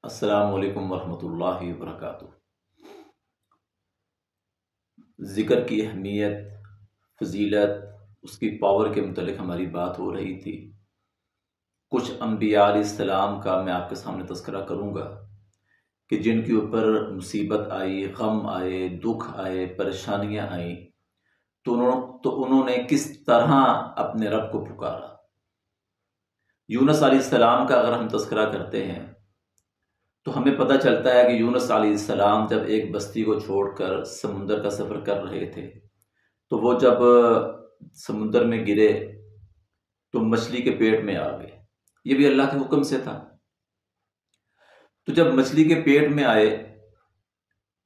السلام علیکم ورحمۃ اللہ وبرکاتہ۔ ذکر کی اہمیت، فضیلت، اس کی پاور کے متعلق ہماری بات ہو رہی تھی۔ کچھ انبیاء علیہ السلام کا میں آپ کے سامنے تذکرہ کروں گا کہ جن کے اوپر مصیبت آئی، غم آئے، دکھ آئے، پریشانیاں آئیں تو انہوں نے کس طرح اپنے رب کو پکارا۔ یونس علیہ السلام کا اگر ہم تذکرہ کرتے ہیں تو ہمیں پتہ چلتا ہے کہ یونس علیہ السلام جب ایک بستی کو چھوڑ کر سمندر کا سفر کر رہے تھے تو وہ جب سمندر میں گرے تو مچھلی کے پیٹ میں آ گئے۔ یہ بھی اللہ کے حکم سے تھا۔ تو جب مچھلی کے پیٹ میں آئے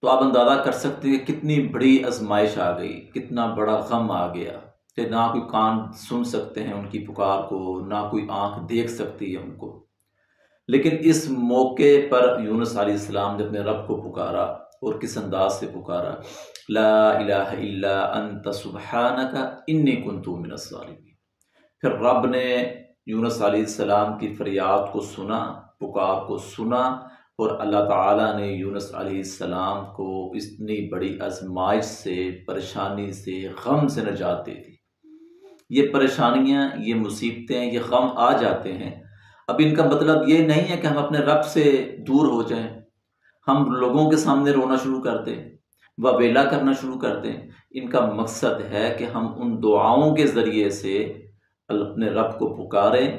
تو آپ اندازہ کر سکتے ہیں کہ کتنی بڑی آزمائش آ گئی، کتنا بڑا غم آ گیا کہ نہ کوئی کان سن سکتے ہیں ان کی پکار کو، نہ کوئی آنکھ دیکھ سکتی ہے ان کو۔ لیکن اس موقع پر یونس علیہ السلام نے اپنے رب کو پکارا، اور کس انداز سے پکارا، لا الہ الا انت سبحانک انی کنت من الظالمین۔ پھر رب نے یونس علیہ السلام کی فریاد کو سنا، پکار کو سنا، اور اللہ تعالیٰ نے یونس علیہ السلام کو اتنی بڑی آزمائش سے، پریشانی سے، غم سے نجات دے دی۔ یہ پریشانیاں، یہ مصیبتیں، یہ غم آ جاتے ہیں، اب ان کا مطلب یہ نہیں ہے کہ ہم اپنے رب سے دور ہو جائیں، ہم لوگوں کے سامنے رونا شروع کر دیں، ویلا کرنا شروع کر دیں۔ ان کا مقصد ہے کہ ہم ان دعاؤں کے ذریعے سے اپنے رب کو پکاریں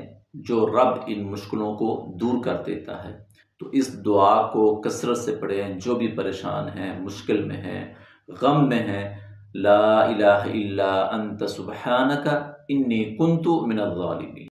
جو رب ان مشکلوں کو دور کر دیتا ہے۔ تو اس دعا کو کثرت سے پڑھیں، جو بھی پریشان ہیں، مشکل میں ہیں، غم میں ہیں۔ لا الہ الا انت سبحانک انی کنت من الظالمین۔